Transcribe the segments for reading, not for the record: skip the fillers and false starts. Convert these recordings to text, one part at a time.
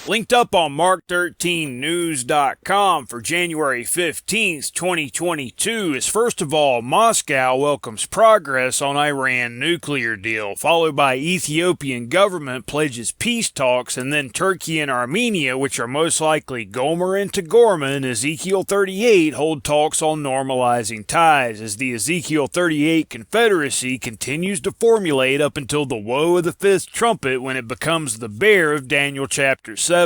Linked up on Mark13News.com for January 15th, 2022 is first of all, Moscow welcomes progress on Iran nuclear deal, followed by Ethiopian government pledges peace talks, and then Turkey and Armenia, which are most likely Gomer and Tagorma and Ezekiel 38, hold talks on normalizing ties as the Ezekiel 38 Confederacy continues to formulate up until the woe of the fifth trumpet when it becomes the bear of Daniel chapter 7.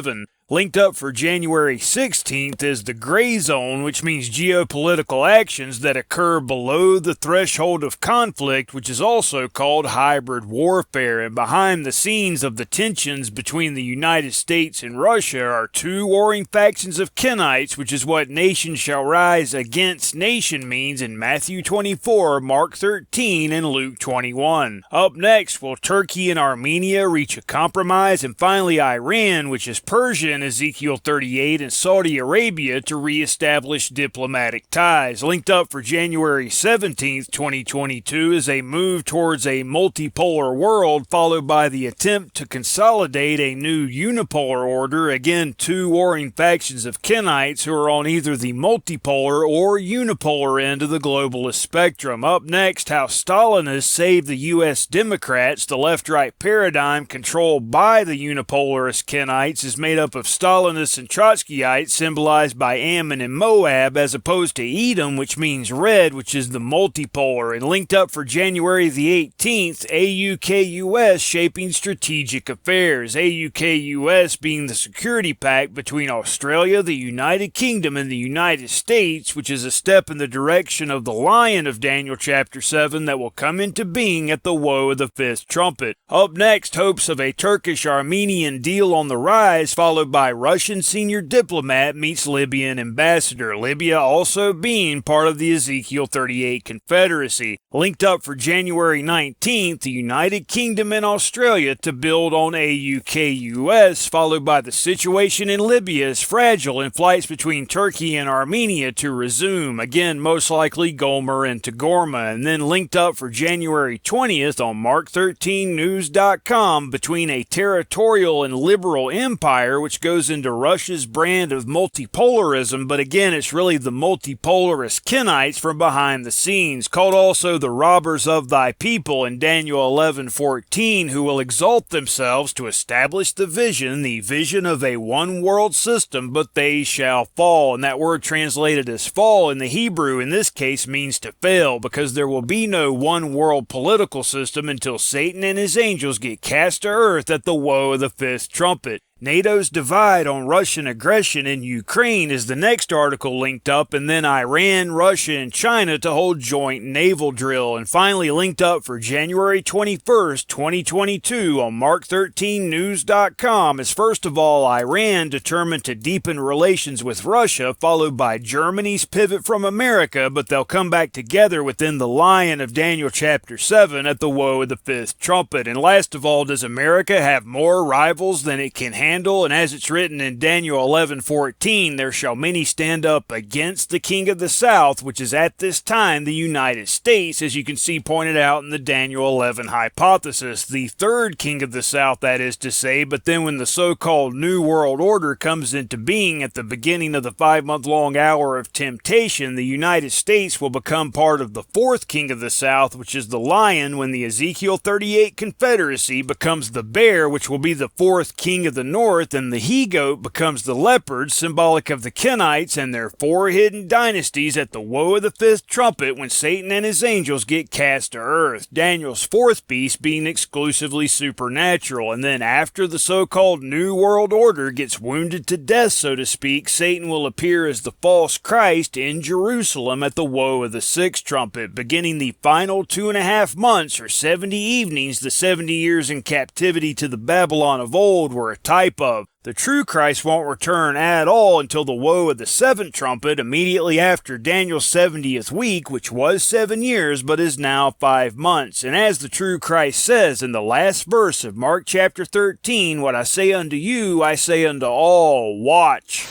Linked up for January 16th is the gray zone, which means geopolitical actions that occur below the threshold of conflict, which is also called hybrid warfare. And behind the scenes of the tensions between the United States and Russia are two warring factions of Kenites, which is what nation shall rise against nation means in Matthew 24, Mark 13, and Luke 21. Up next, will Turkey and Armenia reach a compromise? And finally, Iran, which is Persia, Ezekiel 38 and Saudi Arabia to re-establish diplomatic ties. Linked up for January 17th, 2022 is a move towards a multipolar world, followed by the attempt to consolidate a new unipolar order. Again, two warring factions of Kenites who are on either the multipolar or unipolar end of the globalist spectrum. Up next, how Stalinists saved the U.S. Democrats. The left-right paradigm controlled by the unipolarist Kenites is made up of Stalinists and Trotskyites, symbolized by Ammon and Moab, as opposed to Edom, which means red, which is the multipolar. And linked up for January the 18th, AUKUS shaping strategic affairs. AUKUS being the security pact between Australia, the United Kingdom, and the United States, which is a step in the direction of the lion of Daniel chapter 7 that will come into being at the woe of the fifth trumpet. Up next, hopes of a Turkish-Armenian deal on the rise, followed by Russian senior diplomat meets Libyan ambassador, Libya also being part of the Ezekiel 38 Confederacy. Linked up for January 19th, the United Kingdom and Australia to build on AUKUS, followed by the situation in Libya is fragile and flights between Turkey and Armenia to resume, again most likely Gomer and Tagorma. And then linked up for January 20th on Mark13News.com between a territorial and liberal empire, which goes into Russia's brand of multipolarism, but again it's really the multipolarist Kenites from behind the scenes, called also the robbers of thy people in Daniel 11:14, who will exalt themselves to establish the vision of a one world system, but they shall fall. And that word translated as fall in the Hebrew in this case means to fail, because there will be no one world political system until Satan and his angels get cast to earth at the woe of the fifth trumpet. NATO's divide on Russian aggression in Ukraine is the next article linked up, and then Iran, Russia, and China to hold joint naval drill. And finally linked up for January 21st, 2022 on Mark13News.com is first of all Iran determined to deepen relations with Russia, followed by Germany's pivot from America, but they'll come back together within the lion of Daniel chapter 7 at the woe of the fifth trumpet. And last of all, does America have more rivals than it can handle? And as it's written in Daniel 11:14, there shall many stand up against the king of the south, which is at this time the United States, as you can see pointed out in the Daniel 11 hypothesis. The third king of the south, that is to say, but then when the so-called New World Order comes into being at the beginning of the 5-month-long hour of temptation, the United States will become part of the fourth king of the south, which is the lion, when the Ezekiel 38 Confederacy becomes the bear, which will be the fourth king of the north, and the he-goat becomes the leopard, symbolic of the Kenites and their four hidden dynasties at the woe of the fifth trumpet when Satan and his angels get cast to earth. Daniel's fourth beast being exclusively supernatural. And then after the so-called New World Order gets wounded to death, so to speak, Satan will appear as the false Christ in Jerusalem at the woe of the sixth trumpet, beginning the final 2.5 months or 70 evenings. The 70 years in captivity to the Babylon of old were a type of. The true Christ won't return at all until the woe of the seventh trumpet, immediately after Daniel's 70th week, which was 7 years, but is now 5 months. And as the true Christ says in the last verse of Mark chapter 13, what I say unto you, I say unto all, watch.